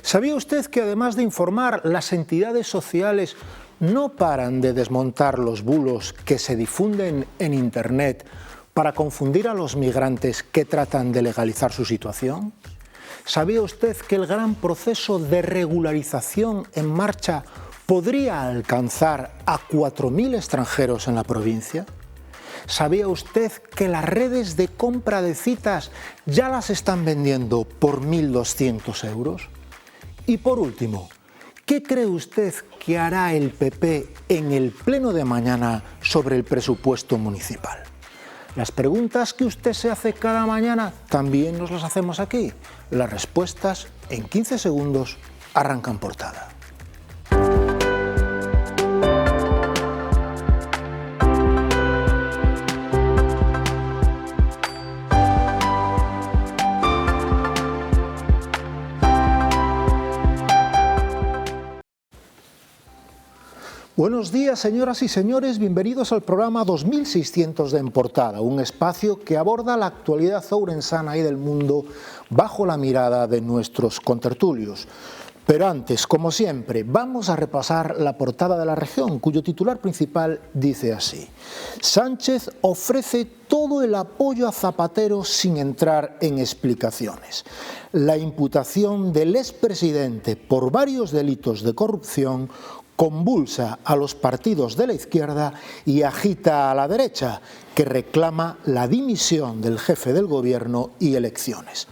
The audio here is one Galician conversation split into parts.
¿Sabía usted que además de informar, las entidades sociales no paran de desmontar los bulos que se difunden en Internet para confundir a los migrantes que tratan de legalizar su situación? ¿Sabía usted que el gran proceso de regularización en marcha podría alcanzar a 4.000 extranjeros en la provincia? ¿Sabía usted que las redes de compra de citas ya las están vendiendo por 1.200 euros? Y por último, ¿qué cree usted que hará el PP en el pleno de mañana sobre el presupuesto municipal? Las preguntas que usted se hace cada mañana también nos las hacemos aquí. Las respuestas en 15 segundos arrancan portada. Buenos días, señoras y señores, bienvenidos al programa 2600 de En Portada, un espacio que aborda la actualidad ourensana y del mundo bajo la mirada de nuestros contertulios. Pero antes, como siempre, vamos a repasar la portada de La Región, cuyo titular principal dice así: Sánchez ofrece todo el apoyo a Zapatero sin entrar en explicaciones. La imputación del expresidente por varios delitos de corrupción convulsa a los partidos de la izquierda y agita a la derecha, que reclama la dimisión del jefe del gobierno y elecciones.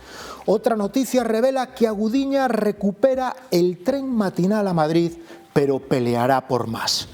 Otra noticia revela que Agudiña recupera el tren matinal a Madrid, pero peleará por más.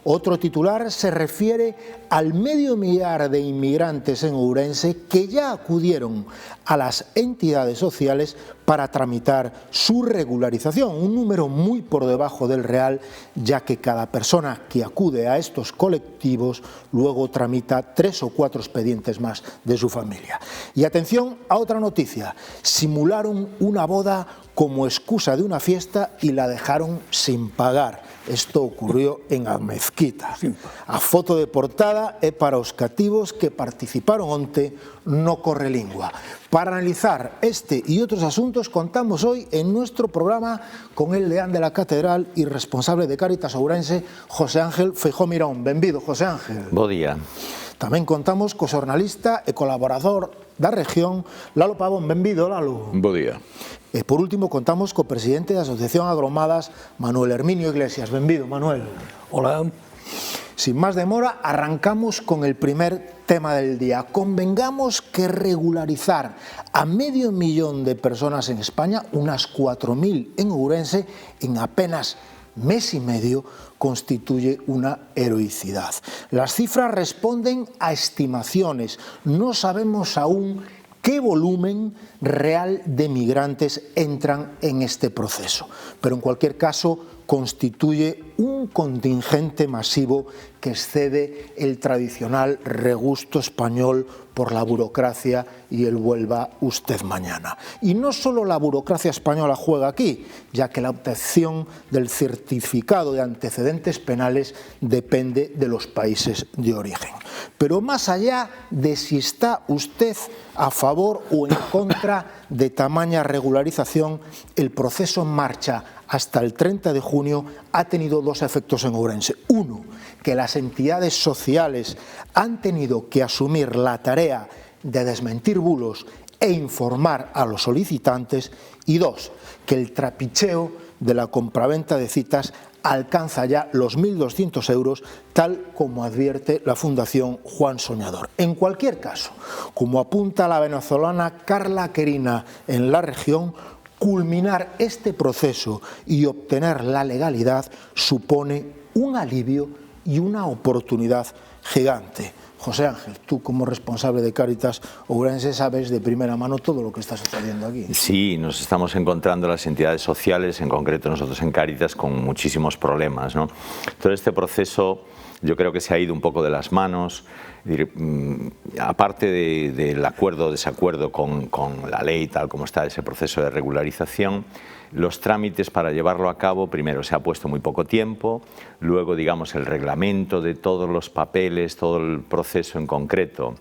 Otro titular se refiere al 500.000 de inmigrantes en Ourense que ya acudieron a las entidades sociales para tramitar su regularización, un número muy por debajo del real, ya que cada persona que acude a estos colectivos luego tramita 3 o 4 expedientes más de su familia. Y atención a otra noticia: simularon una boda como excusa de una fiesta y la dejaron sin pagar. Esto ocurrió en a Mezquita. A foto de portada é para os cativos que participaron onte no Correlingua. Para analizar este y otros asuntos contamos hoy en nuestro programa con el deán de la Catedral y responsable de Cáritas Ourense, José Ángel Feijóo Mirón. Benvido, José Ángel. Bo día. Tamén contamos co xornalista e colaborador da región, Lalo Pavón. Benvido, Lalo. Bo día. E por último contamos co presidente da Asociación Agromadas, Manuel Herminio Iglesias. Benvido, Manuel. Hola. Sin más demora, arrancamos con el primer tema del día. Convengamos que regularizar a 500.000 de personas en España, unas 4.000 en Ourense, en apenas mes y medio, constituye una heroicidad. Las cifras responden a estimaciones. No sabemos aún qué volumen real de migrantes entran en este proceso, pero en cualquier caso constituye un contingente masivo que excede el tradicional regusto español por la burocracia y el vuelva usted mañana. Y no solo la burocracia española juega aquí, ya que la obtención del certificado de antecedentes penales depende de los países de origen. Pero más allá de si está usted a favor o en contra de tamaña regularización, el proceso en marcha hasta el 30 de junio ha tenido 2 efectos en Ourense. Uno, que las entidades sociales han tenido que asumir la tarea de desmentir bulos e informar a los solicitantes. Y 2, que el trapicheo de la compraventa de citas alcanza ya los 1.200 euros, tal como advierte la Fundación Juan Soñador. En cualquier caso, como apunta la venezolana Carla Querina en La Región, culminar este proceso y obtener la legalidad supone un alivio y una oportunidad gigante. José Ángel, tú como responsable de Cáritas Ourense sabes de primera mano todo lo que está sucediendo aquí. Sí, nos estamos encontrando las entidades sociales, en concreto nosotros en Cáritas, con muchísimos problemas, ¿no? Todo este proceso yo creo que se ha ido un poco de las manos. Aparte del acuerdo o desacuerdo con la ley, tal como está ese proceso de regularización, los trámites para llevarlo a cabo, primero se ha puesto muy poco tiempo, luego digamos el reglamento de todos los papeles, todo el proceso en concreto,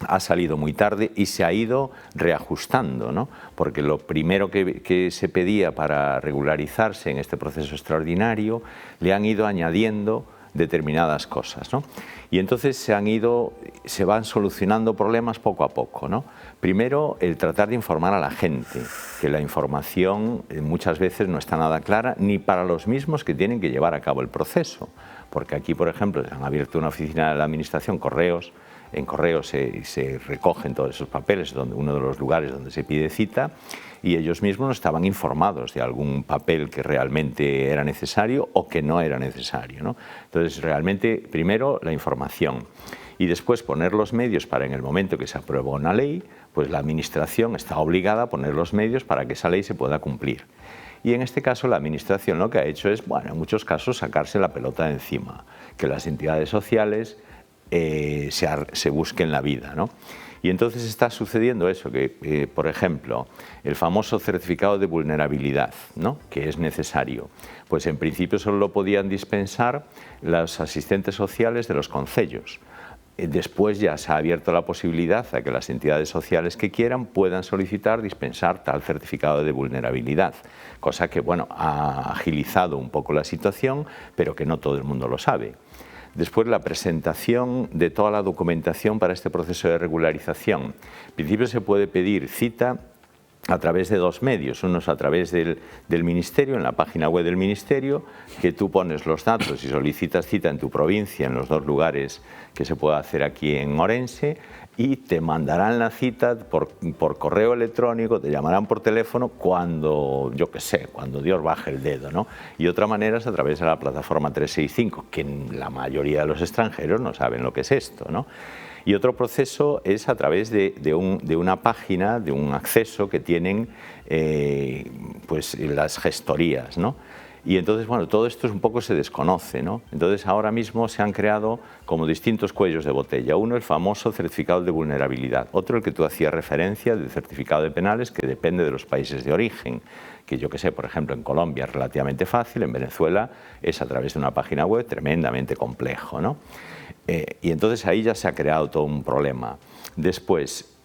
ha salido muy tarde y se ha ido reajustando, ¿no? Porque lo primero que se pedía para regularizarse en este proceso extraordinario, le han ido añadiendo determinadas cosas, ¿no? Y entonces se van solucionando problemas poco a poco, ¿no? Primero, el tratar de informar a la gente, que la información muchas veces no está nada clara ni para los mismos que tienen que llevar a cabo el proceso. Porque aquí, por ejemplo, se han abierto una oficina de la Administración, Correos. En Correos se recogen todos esos papeles, uno de los lugares donde se pide cita, y ellos mismos no estaban informados de algún papel que realmente era necesario o que no era necesario, ¿no? Entonces, realmente, primero, la información. Y después poner los medios para, en el momento que se aprueba una ley, pues la Administración está obligada a poner los medios para que esa ley se pueda cumplir. Y en este caso la Administración lo que ha hecho es, bueno, en muchos casos sacarse la pelota de encima, que las entidades sociales se busquen la vida, ¿no? Y entonces está sucediendo eso, que por ejemplo, el famoso certificado de vulnerabilidad, ¿no?, que es necesario, pues en principio solo lo podían dispensar los asistentes sociales de los concellos. Después ya se ha abierto la posibilidad a que las entidades sociales que quieran puedan solicitar dispensar tal certificado de vulnerabilidad, cosa que, bueno, ha agilizado un poco la situación, pero que no todo el mundo lo sabe. Después, la presentación de toda la documentación para este proceso de regularización. En principio se puede pedir cita a través de dos medios, uno es a través del Ministerio, en la página web del Ministerio, que tú pones los datos y solicitas cita en tu provincia, en los dos lugares que se puede hacer aquí en Orense, y te mandarán la cita por correo electrónico, te llamarán por teléfono cuando, yo qué sé, cuando Dios baje el dedo, ¿no? Y otra manera es a través de la plataforma 365, que la mayoría de los extranjeros no saben lo que es esto, ¿no? Y otro proceso es a través de una página, de un acceso que tienen pues las gestorías, ¿no? Y entonces, bueno, todo esto un poco se desconoce, ¿no? Entonces ahora mismo se han creado como distintos cuellos de botella. Uno, el famoso certificado de vulnerabilidad. Otro, el que tú hacías referencia, del certificado de penales, que depende de los países de origen. Que yo que sé, por ejemplo, en Colombia es relativamente fácil, en Venezuela es a través de una página web tremendamente complejo, ¿no? Y entonces ahí ya se ha creado todo un problema. Después,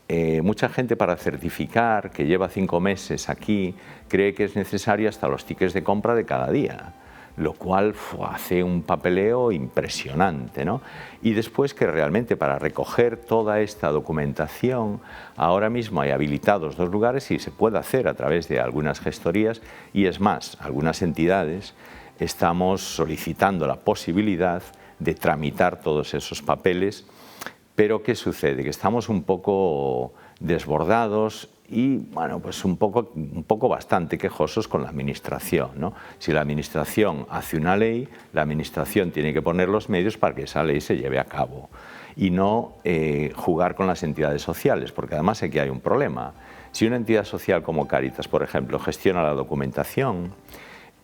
mucha gente para certificar, que lleva 5 meses aquí, cree que es necesario hasta los tickets de compra de cada día, lo cual hace un papeleo impresionante, ¿no? Y después que realmente para recoger toda esta documentación, ahora mismo hay habilitados 2 lugares y se puede hacer a través de algunas gestorías, y es más, algunas entidades estamos solicitando la posibilidad de tramitar todos esos papeles, pero ¿qué sucede? Que estamos un poco desbordados y, bueno, pues un poco bastante quejosos con la Administración, ¿no? Si la Administración hace una ley, la Administración tiene que poner los medios para que esa ley se lleve a cabo y no jugar con las entidades sociales, porque además aquí hay un problema. Si una entidad social como Cáritas, por ejemplo, gestiona la documentación,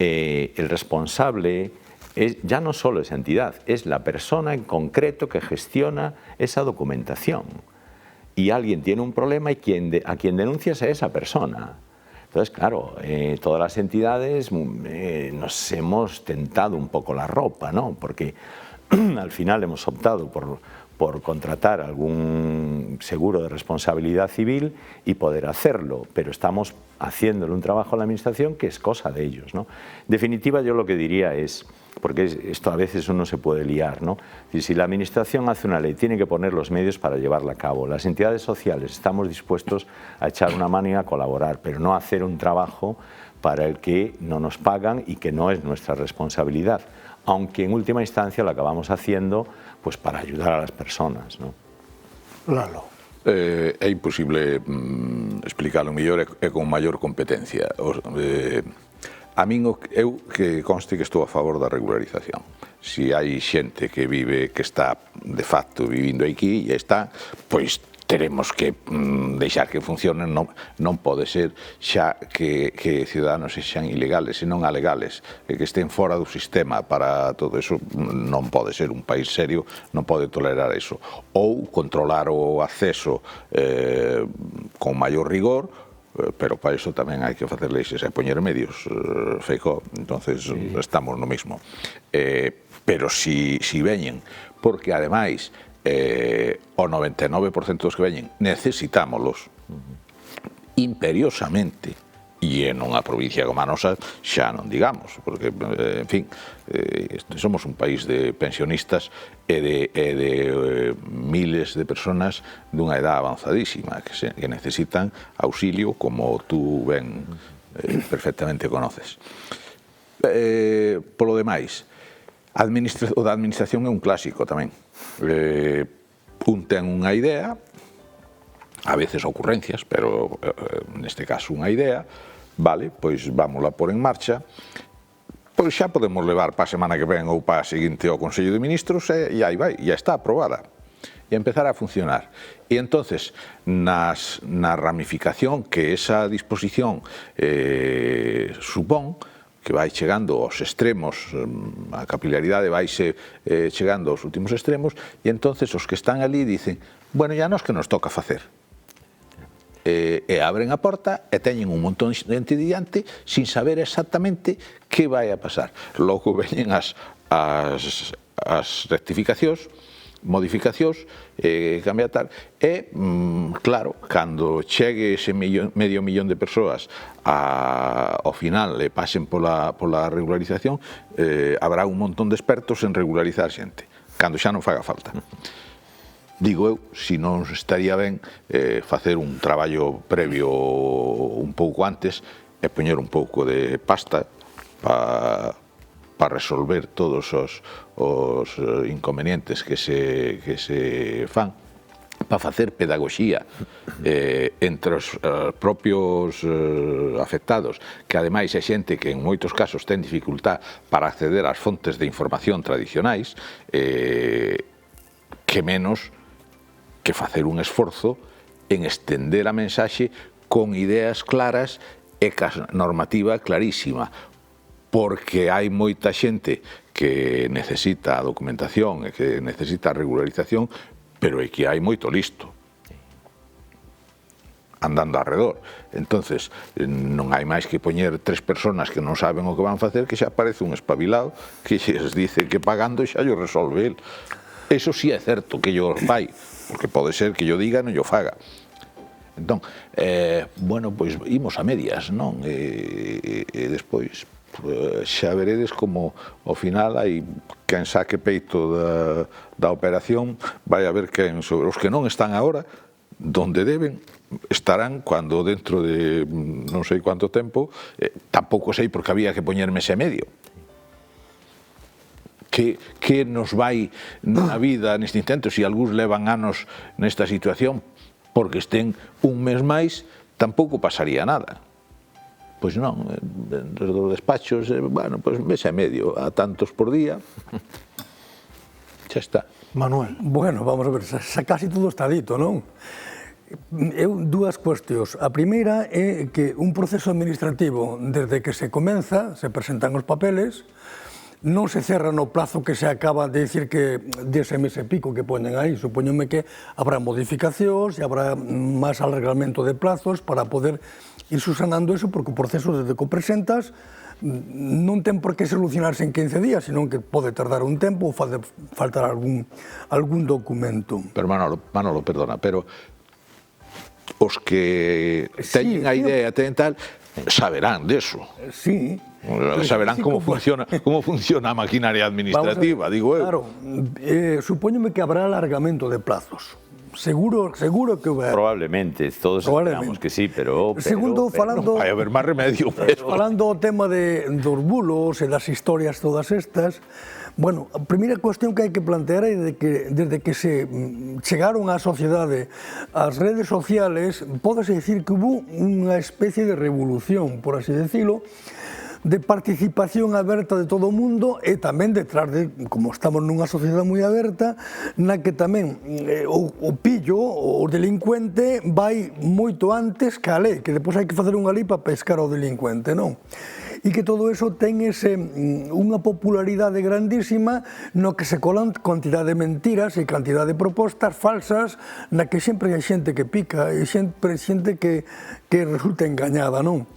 el responsable ya no solo esa entidad, es la persona en concreto que gestiona esa documentación. Y alguien tiene un problema y a quien denuncias a esa persona. Entonces, claro, todas las entidades nos hemos tentado un poco la ropa, ¿no? Porque al final hemos optado por contratar algún seguro de responsabilidad civil y poder hacerlo, pero estamos haciéndole un trabajo a la Administración que es cosa de ellos, ¿no? En definitiva, yo lo que diría es, porque esto a veces uno se puede liar, ¿no? Si la Administración hace una ley, tiene que poner los medios para llevarla a cabo. Las entidades sociales estamos dispuestos a echar una mano y a colaborar, pero no a hacer un trabajo para el que no nos pagan y que no es nuestra responsabilidad, aunque en última instancia lo acabamos haciendo pues para ayudar a las personas, ¿no? Lalo. É imposible explicarlo mellor e con maior competencia. A min eu que conste que estou a favor da regularización. Se hai xente que vive, que está de facto vivindo aquí e está, pois teremos que deixar que funcionen, non pode ser xa que ciudadanos sexan ilegales e non alegales, que estén fora do sistema para todo eso, non pode ser. Un país serio non pode tolerar eso. Ou controlar o acceso con maior rigor, pero para iso tamén hai que facer leixes e poñer medios, Feijóo, entonces estamos no mismo. Pero si veñen, porque ademais o 99% dos que veñen necesitámolos imperiosamente, e en unha provincia como a nosa xa non digamos, porque, en fin, somos un país de pensionistas e de miles de personas dunha edad avanzadísima que necesitan auxilio, como tú ben perfectamente conoces. Polo demais, o da administración é un clásico tamén. Un ten unha idea, a veces ocurrencias, pero neste caso unha idea, vale, pois vámola pôr en marcha, pois xa podemos levar para a semana que ven ou para a seguinte ao Consello de Ministros e aí vai, já está aprobada e empezar a funcionar. E entonces, na ramificación que esa disposición supón, que vai chegando aos extremos, a capilaridade vaise chegando aos últimos extremos, e entonces os que están ali dicen, bueno, ya nos que nos toca facer. E abren a porta e teñen un montón de xente diante sin saber exactamente que vai a pasar. Logo veñen as rectificacións, modificacións, cambia tal, e, claro, cando chegue ese medio millón de persoas ao final e pasen pola regularización, habrá un montón de expertos en regularizar xente, cando xa non faga falta. Digo eu, se non estaría ben facer un traballo previo un pouco antes e poñer un pouco de pasta para resolver todos os inconvenientes que se fan, para facer pedagogía entre os propios afectados, que ademais é xente que en moitos casos ten dificultad para acceder ás fontes de información tradicionais, que menos que facer un esforzo en estender a mensaxe con ideas claras e ca normativa clarísima, porque hai moita xente que necesita a documentación e que necesita a regularización, pero é que hai moito listo andando alrededor. Entonces, non hai máis que poñer 3 personas que non saben o que van facer, que xa parece un espabilado que xes dice que pagando xa yo resolve el. Eso sí é certo que yo fai, porque pode ser que yo diga e non yo faga. Entón, bueno, pois imos a medias, non? E despois xa veredes como ao final hai quen saque peito da operación, vai a ver quen sobre os que non están agora, donde deben, estarán cando dentro de non sei quanto tempo, tampouco sei porque había que poñerme ese medio. Que nos vai na vida neste intento, se algúns levan anos nesta situación, porque estén un mes máis, tampouco pasaría nada. Pois non, desde os despachos, bueno, pois mes e medio, a tantos por día, xa está. Manuel. Bueno, vamos a ver, xa casi todo está dito, non? Eu dúas cuestións. A primeira é que un proceso administrativo, desde que se comeza, se presentan os papeles, non se cerra no plazo que se acaba de dicir que dese mes e pico que poñen aí. Supoñome que habrá modificacións e habrá máis alargamento de plazos para poder ir subsanando eso, porque o proceso desde que o presentas non ten por que solucionarse en 15 días, senón que pode tardar un tempo ou faltar algún documento. Pero Manolo, perdona, pero os que teñen a idea, teñen tal, saberán deso. Sí. Saberán como funciona a maquinaria administrativa, digo eu. Claro, supóñome que habrá alargamento de plazos. Seguro que vai. Probablemente, todos esperamos que sí, pero segundo, falando, non vai haber máis remedio. Falando o tema dos bulos e das historias todas estas, bueno, a primeira cuestión que hai que plantear é que desde que se chegaron á sociedade as redes sociales, pódese dicir que hubo unha especie de revolución, por así decirlo, de participación aberta de todo o mundo e tamén detrás de, como estamos nunha sociedade moi aberta, na que tamén o pillo, o delincuente, vai moito antes que a lei, que depois hai que facer unha lei para pescar ao delincuente, non? E que todo eso ten unha popularidade grandísima no que se colan cantidad de mentiras e cantidad de propostas falsas na que sempre hai xente que pica e sempre xente que resulta engañada, non?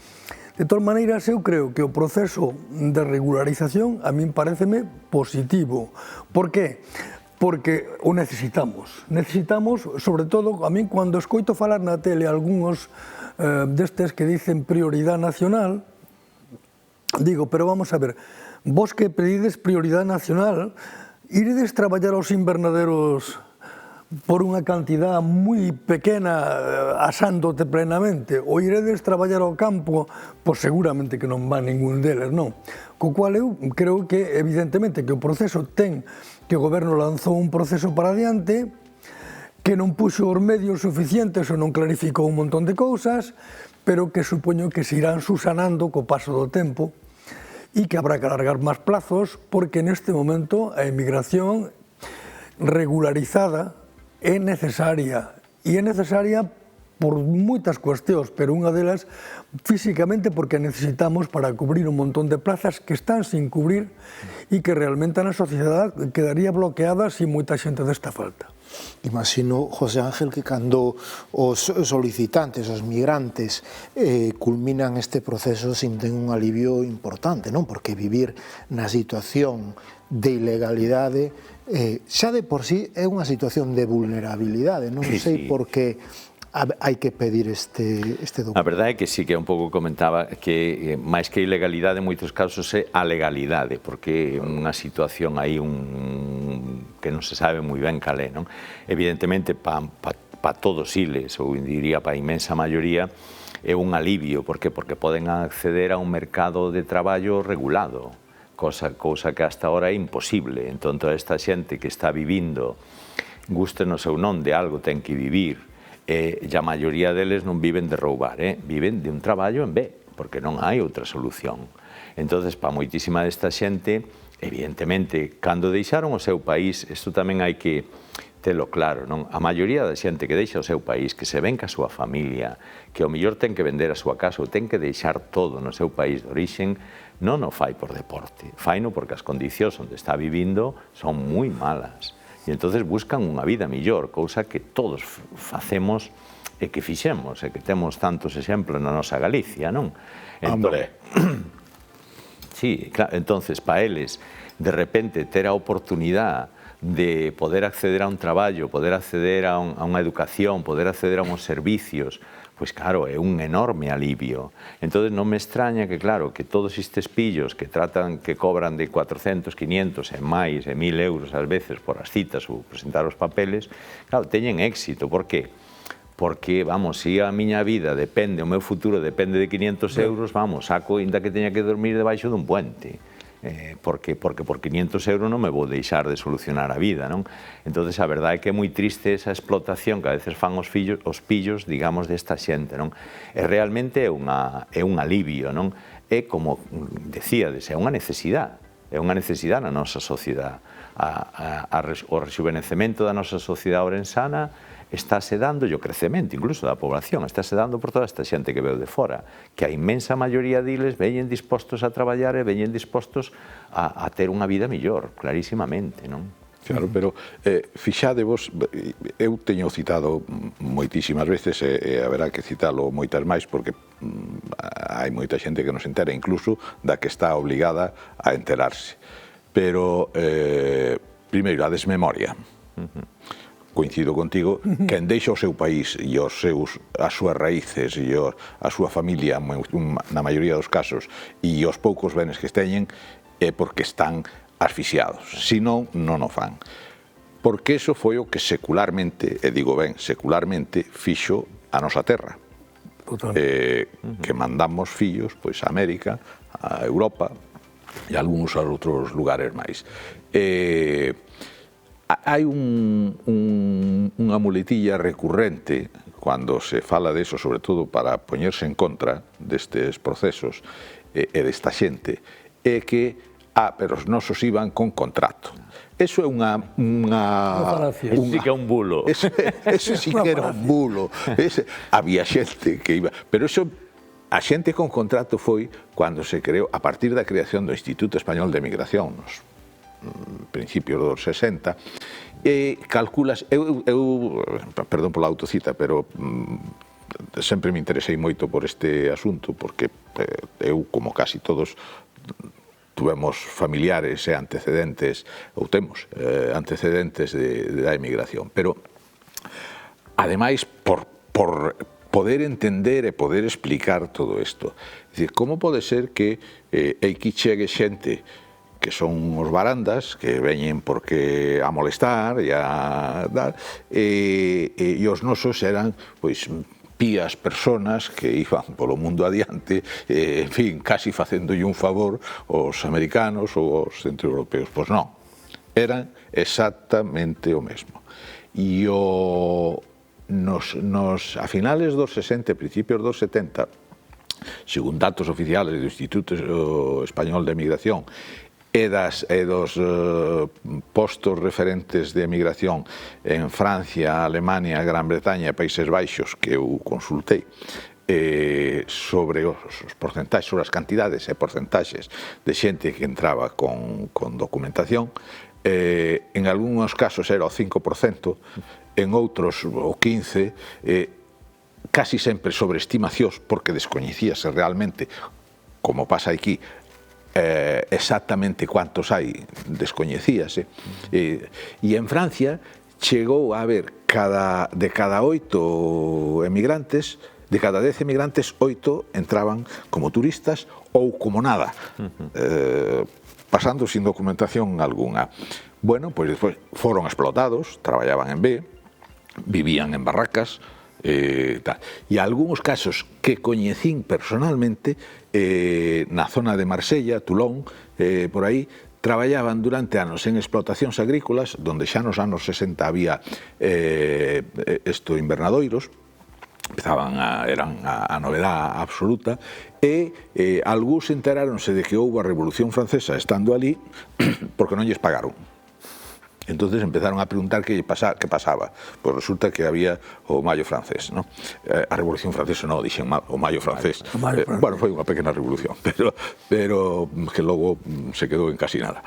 De todas maneiras, eu creo que o proceso de regularización a min pareceme positivo. Por qué? porque o necesitamos. Necesitamos, sobre todo, a min cando escoito falar na tele algúns destes que dicen prioridade nacional, digo, pero vamos a ver, vos que pedides prioridade nacional, iredes traballar aos invernaderos por unha cantidad moi pequena asándote plenamente, ou iredes traballar ao campo, pois seguramente que non va ningún deles, non. Co cual eu creo que, evidentemente, que o proceso que o goberno lanzou un proceso para adiante, que non puxo os medios suficientes ou non clarificou un montón de cousas, pero que supoño que se irán susanando co paso do tempo e que habrá que alargar máis plazos, porque neste momento a emigración regularizada é necesaria, e é necesaria por moitas cuestións, pero unha delas físicamente porque necesitamos para cubrir un montón de plazas que están sin cubrir e que realmente na sociedade quedaría bloqueada sin moita xente desta falta. Imagino, José Ángel, que cando os solicitantes, os migrantes, culminan este proceso sinten un alivio importante, non? Porque vivir na situación de ilegalidade xa de por sí é unha situación de vulnerabilidade, non sei por que hai que pedir este documento. A verdade é que sí, que un pouco comentaba que máis que ilegalidade en moitos casos é a legalidade, porque é unha situación aí que non se sabe moi ben cal é, non? Evidentemente, pa todos iles, ou diría pa a inmensa maioría, é un alivio, porque poden acceder a un mercado de traballo regulado, cousa que hasta ahora é imposible. Entón, toda esta xente que está vivindo, gustenos ou non, de algo ten que vivir, e a maioría deles non viven de roubar, viven de un traballo en B, porque non hai outra solución. Entón, para moitísima desta xente, evidentemente, cando deixaron o seu país, isto tamén hai que telo claro, non? A maioría da xente que deixa o seu país, que se ven ca súa familia, que ao mellor ten que vender a súa casa ou ten que deixar todo no seu país de orixen, non o fai por deporte, faino porque as condicións onde está vivindo son moi malas. E entonces buscan unha vida millor, cousa que todos facemos e que fixemos, e que temos tantos exemplos na nosa Galicia, non? Hombre! Sí, claro, entonces, para eles, de repente, ter a oportunidade de poder acceder a un traballo, poder acceder a unha educación, poder acceder a uns servicios, pois claro, é un enorme alivio. Entón, non me extraña que, claro, que todos estes pillos que cobran de 400, 500 e máis, e 1000 euros ás veces por as citas ou presentar os papeles, claro, teñen éxito. Por qué? Porque, vamos, se a miña vida depende, o meu futuro depende de 500 euros, vamos, saco ainda que teña que dormir debaixo dun puente. Porque por 500 euros non me vou deixar de solucionar a vida, non? Entón, a verdade é que é moi triste esa explotación que a veces fan os pillos, digamos, desta xente, non? E realmente é un alivio, non? É como decíades, é unha necesidade na nosa sociedade. O rexuvenecemento da nosa sociedade orensana estáse dando, e o crecemento incluso da población, estáse dando por toda esta xente que veu de fora, que a inmensa maioría diles veñen dispostos a traballar e veñen dispostos a ter unha vida millor, clarísimamente, non? Claro, pero fixadevos, eu teño citado moitísimas veces e haberá que citalo moitas máis porque hai moita xente que non se entera incluso da que está obligada a enterarse. Pero, primeiro, a desmemoria. Coincido contigo, quen deixa o seu país e as súas raíces e a súa familia, na maioría dos casos, e os poucos benes que teñen, é porque están asfixiados. Se non, non o fan. Porque iso foi o que secularmente, e digo ben, secularmente, fixo a nosa terra. Que mandamos fillos a América, a Europa e a algúns outros lugares máis. Hai unha muletilla recurrente cando se fala de eso, sobre todo para poñerse en contra destes procesos e desta xente, é que, pero os nosos iban con contrato. Eso é unha falacia. Eso sí que é un bulo. Ese sí que era un bulo. Había xente que iba... Pero eso, a xente con contrato foi cando se creou, a partir da creación do Instituto Español de Migración, nos principios dos 60, e calculas, perdón pola autocita, pero sempre me interesei moito por este asunto, porque eu, como casi todos, tuvemos familiares e antecedentes, ou temos antecedentes da emigración, pero ademais por poder entender e poder explicar todo isto. É dicir, como pode ser que aquí chegue xente que son os barandas, que veñen porque a molestar e a dar, e os nosos eran, pois, pías personas que iban polo mundo adiante, en fin, casi facéndolle un favor aos americanos ou aos centroeuropeos. Pois non, eran exactamente o mesmo. E a finales dos 60 e principios dos 70, según datos oficiales do Instituto Español de Emigración e dos postos referentes de emigración en Francia, Alemania, Gran Bretaña e Países Baixos que eu consultei sobre os porcentaxes, sobre as cantidades e porcentaxes de xente que entraba con documentación, en algúns casos era o 5%, en outros o 15%, casi sempre sobre estimacións, porque descoñecíase realmente, como pasa aquí, exactamente cuántos hai, descoñecíase. E en Francia chegou a haber de cada 8 emigrantes, de cada 10 emigrantes, 8 entraban como turistas ou como nada, pasando sin documentación alguna. Bueno, pois despois foron explotados, traballaban en B, vivían en barracas, e algúns casos que coñecín personalmente na zona de Marsella, Toulon, por aí, traballaban durante anos en explotacións agrícolas, donde xa nos anos 60 había invernadoiros, eran a novedad absoluta, e algúns enteráronse de que houve a Revolución Francesa estando ali porque non lles pagaron. Entonces empezaron a preguntar que pasaba. Pois resulta que había o Maio francés, non? A Revolución Francesa non, dixen o Maio francés. Bueno, foi unha pequena revolución, pero que logo se quedou en casi nada.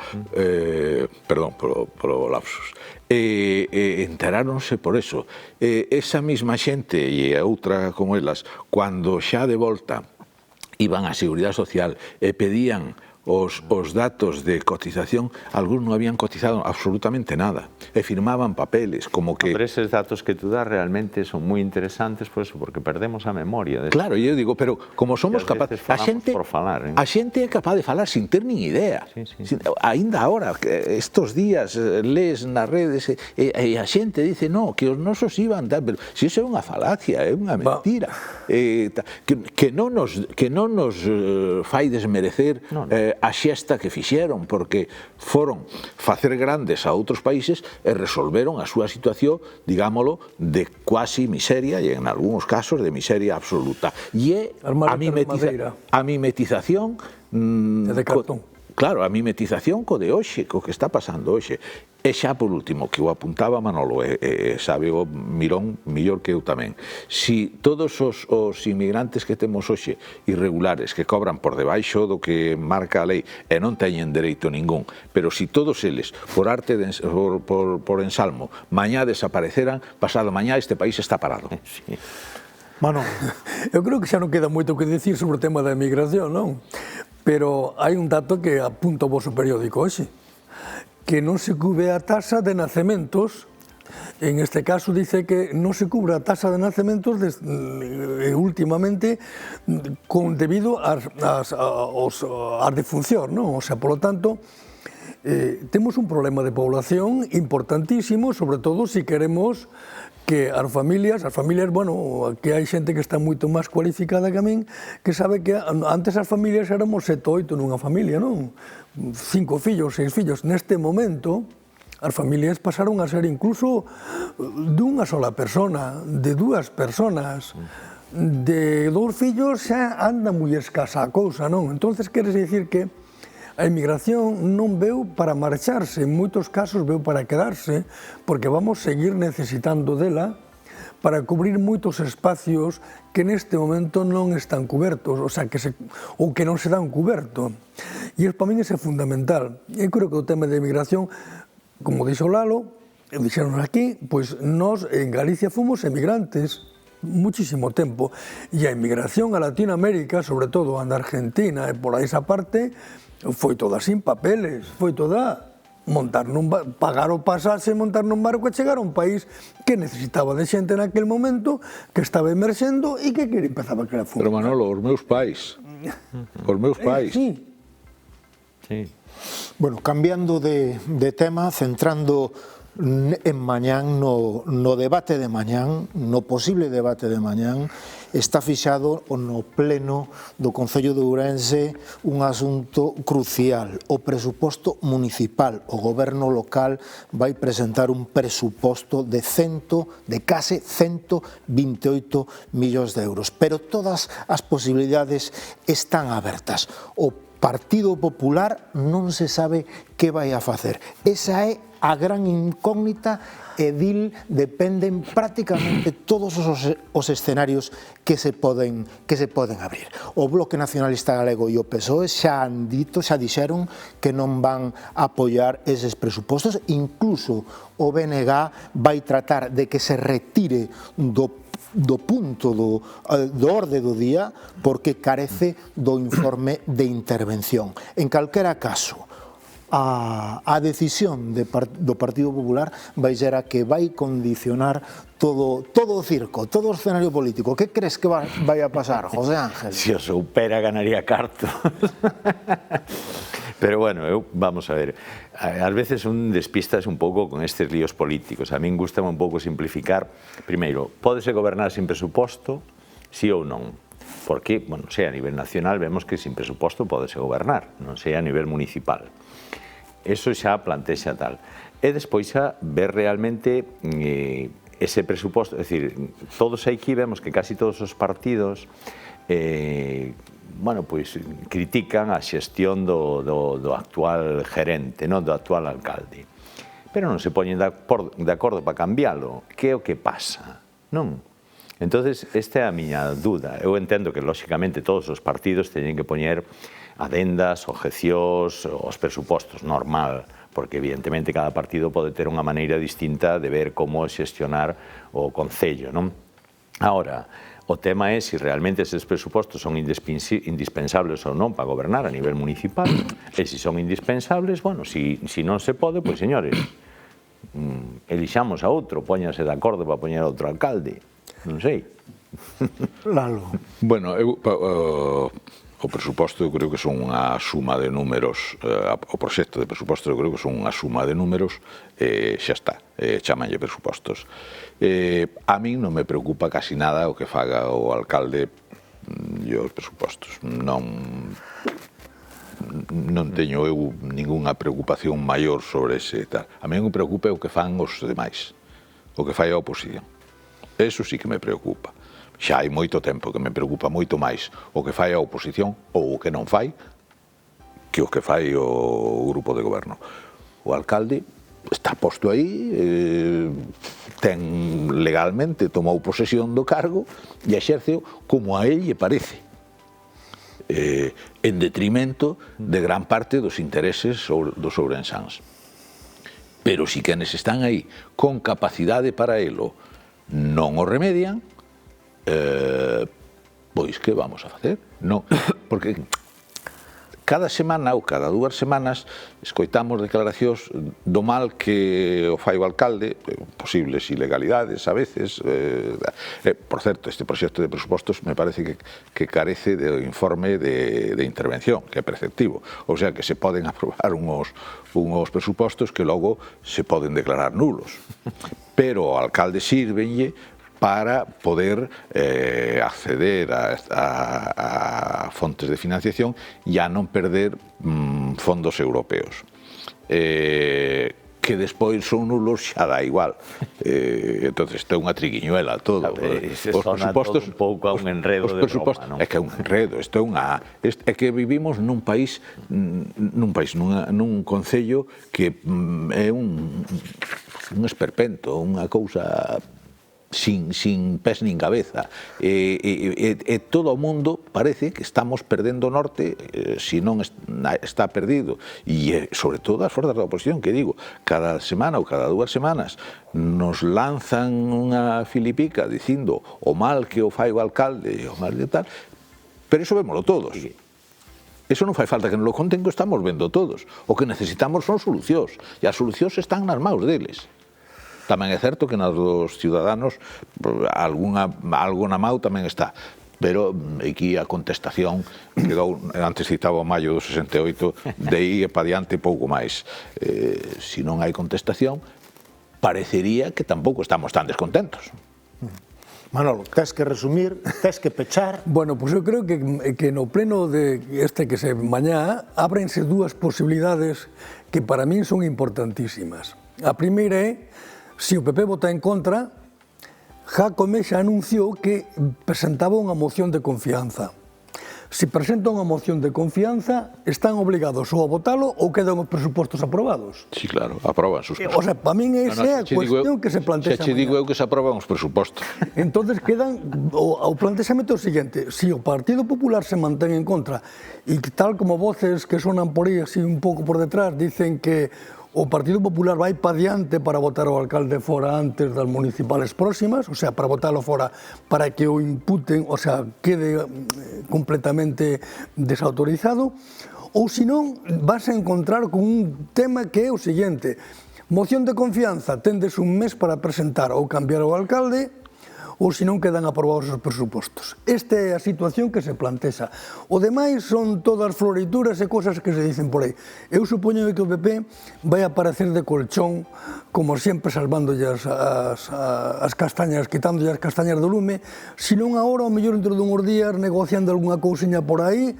Perdón polo lapsus. Enteráronse por eso. Esa mesma xente e a outra como elas, cando xa de volta iban á Seguridade Social e pedían os datos de cotización, algúns non habían cotizado absolutamente nada e firmaban papeles como que... Pero eses datos que tú das realmente son moi interesantes por eso, porque perdemos a memoria. Claro, eu digo, pero como somos capaces... A xente é capaz de falar sin ter nin idea. Ainda agora, estos días, lees nas redes e a xente dice, no, que os nosos iban... Pero se iso é unha falacia, é unha mentira. Que non nos fai desmerecer a xesta que fixeron, porque foron facer grandes a outros países e resolveron a súa situación, digámoslo, de cuasi miseria e en algúns casos de miseria absoluta. E é a mimetización de cartón. Claro, a mimetización co de hoxe, co que está pasando hoxe. E xa por último, que o apuntaba Manolo, sabe o Mirón millor que eu tamén, si todos os inmigrantes que temos hoxe irregulares, que cobran por debaixo do que marca a lei e non teñen dereito ningún, pero si todos eles, por arte por ensalmo, mañá desapareceran, pasado mañá este país está parado. Bueno, eu creo que xa non queda moito que dicir sobre o tema da emigración, non? Pero hai un dato que apunta o vosso periódico hoxe, que non se cubre a tasa de nacementos. En este caso dice que non se cubre a tasa de nacementos últimamente debido ás defuncións, non? O sea, polo tanto, temos un problema de población importantísimo, sobre todo se queremos que as familias, bueno, que hai xente que está moito máis cualificada que a min, que sabe que antes as familias éramos 7 ou 8 nunha familia, non? 5 fillos, 6 fillos. Neste momento, as familias pasaron a ser incluso dunha sola persona, de 2 personas, de 2 fillos xa anda moi escasa a cousa, non? Entonces, queres dicir que a emigración non veu para marcharse, en moitos casos veu para quedarse, porque vamos seguir necesitando dela para cubrir moitos espacios que neste momento non están cubertos, ou que non se dan cuberto. E para min é fundamental. Eu creo que o tema da emigración, como dixo Lalo, dixeron aquí, pois nós en Galicia fomos emigrantes muchísimo tempo, e a emigración a Latinoamérica, sobre todo a Argentina e por esa parte, foi toda sin papeles, foi toda pagar o pasaxe, montar nun barco e chegar a un país que necesitaba de xente naquel momento, que estaba emerxendo e que empezaba a crear funcionar. Pero Manolo, os meus pais. Sí. Sí. Bueno, cambiando de tema, centrando en mañán, no debate de mañán, no posible debate de mañán, está fixado no pleno do Concello de Ourense un asunto crucial, o presuposto municipal. O goberno local vai presentar un presuposto de case 128 millóns de euros, pero todas as posibilidades están abertas. O Partido Popular non se sabe que vai a facer. Esa é a gran incógnita e dil dependen prácticamente todos os escenarios que se poden abrir. O Bloque Nacionalista Galego e o PSOE xa dixeron que non van a apoiar eses presupostos, incluso o BNG vai tratar de que se retire do punto do orde do día porque carece do informe de intervención. En calquera caso, a decisión do Partido Popular vai ser a que vai condicionar todo o circo, todo o escenario político. Que crees que vai a pasar, José Ángel? Se o soupera ganaría carto. Pero bueno, vamos a ver, ás veces un despistas un pouco con estes líos políticos. A min gusta un pouco simplificar. Primeiro, pódese gobernar sin presuposto, sí ou non? Porque, bueno, sei a nivel nacional vemos que sin presuposto pódese gobernar, non sei a nivel municipal. Eso xa plantexa tal. E despois xa ver realmente ese presuposto, é dicir, todos aquí vemos que casi todos os partidos bueno, pois critican a xestión do actual gerente, non do actual alcalde. Pero non se poñen de acordo para cambiálo. Que é o que pasa? Non? Entonces, esta é a miña dúda. Eu entendo que, lóxicamente, todos os partidos teñen que poñer adendas, objecións, os presupostos, normal, porque, evidentemente, cada partido pode ter unha maneira distinta de ver como xestionar o Concello, non? Ahora, o tema é se realmente eses presupostos son indispensables ou non para gobernar a nivel municipal, e se son indispensables, bueno, se non se pode, pois, señores, elixamos a outro, póñanse de acordo para poñer outro alcalde, non sei. Lalo. Bueno, o presuposto eu creo que son unha suma de números, o proxecto de presuposto eu creo que son unha suma de números, xa está, chamanlle presupostos. A min non me preocupa casi nada o que faga o alcalde e os presupostos. Non teño eu ningunha preocupación maior sobre ese tal. A min me preocupa o que fan os demais, o que fai a oposición. Eso sí que me preocupa. Xa hai moito tempo que me preocupa moito máis o que fai a oposición ou o que non fai que o que fai o grupo de goberno. O alcalde está posto aí, ten legalmente, tomou posesión do cargo e exerceo como a él lle parece, en detrimento de gran parte dos intereses dos ourensáns. Pero si quenes están aí con capacidade para elo non o remedian, pois que vamos a facer? Non, porque cada semana ou cada 2 semanas escoitamos declaracións do mal que o fai o alcalde, posibles ilegalidades a veces. Por certo, este proxecto de presupostos me parece que carece de informe de intervención, que é perceptivo. O sea, que se poden aprobar unhos presupostos que logo se poden declarar nulos. Pero o alcalde sírvenlle para poder acceder a fontes de financiación e a non perder fondos europeos. Que despois son nulos xa dá igual. Entón, isto é unha triguiñuela todo. Os presupostos un pouco a un enredo de broma, non? É que é un enredo, isto é unha... É que vivimos nun país, nun concello que é un esperpento, unha cousa sin pés nin cabeza, e todo o mundo parece que estamos perdendo o norte, se non está perdido, e sobre todo as forzas da oposición, que digo, cada semana ou cada 2 semanas nos lanzan unha filipica dicindo o mal que o fai o alcalde e o mal de tal, pero iso vémoslo todos. Eso non fai falta que nos lo conten, que estamos vendo todos. O que necesitamos son solucións, e as solucións están nas maus deles. Tamén é certo que nas dos ciudadanos algo na mau tamén está, pero aquí a contestación quedou, antes citaba o maio do 68, de aí e pa diante pouco máis. Se non hai contestación, parecería que tampouco estamos tan descontentos. Manolo, tes que resumir, tes que pechar. Bueno, pois eu creo que no pleno de que se mañá ábrense dúas posibilidades que para min son importantísimas. A primeira é, se o PP vota en contra, Jácome xa anunciou que presentaba unha moción de confianza. Se presenta unha moción de confianza, están obligados ou a votalo ou quedan os presupostos aprobados. Sí, claro, aproban sus presupostos. O sea, para min esa é a cuestión que se plantea xa che digo eu que se aproban os presupostos. Entonces quedan, o plantexamento é o seguinte, se o Partido Popular se mantén en contra e tal como voces que sonan por aí así un pouco por detrás dicen que o Partido Popular vai pa diante para votar o alcalde fora antes das municipales próximas, o sea, para votalo fora para que o imputen, o sea, quede completamente desautorizado, ou senón vas a encontrar con un tema que é o seguinte: moción de confianza, tendes un mes para presentar ou cambiar o alcalde, ou se non quedan aprobados os presupostos. Esta é a situación que se plantexa. O demais son todas florituras e cosas que se dicen por aí. Eu supoño que o PP vai aparecer de colchón, como sempre salvándolle as castañas, quitándolle as castañas do lume, senón agora, ao mellor dentro dunhos días, negociando algunha cousiña por aí,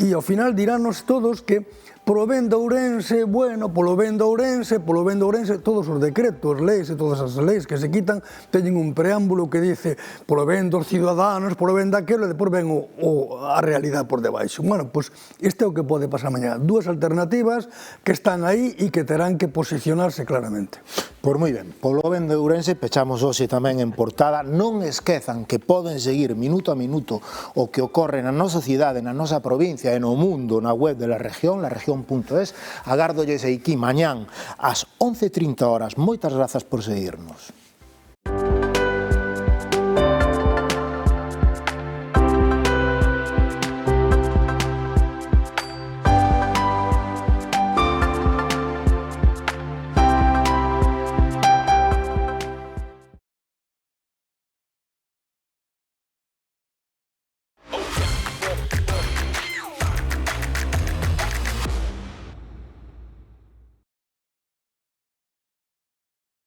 e ao final dirános todos que polo ben de Ourense, bueno, polo ben de Ourense, todos os decretos, leis e todas as leis que se quitan teñen un preámbulo que dice polo ben dos ciudadanos, polo ben daquelo, e depois ven a realidade por debaixo. Bueno, pois este é o que pode pasar mañá. Dúas alternativas que están aí e que terán que posicionarse claramente. Pois moi ben, polo ben de Ourense pechamos hoxe tamén en portada. Non esquezan que poden seguir minuto a minuto o que ocorre na nosa cidade, na nosa provincia e no mundo na web de la región.es. Agárdolles aquí mañán ás 11:30 horas. Moitas grazas por seguirnos.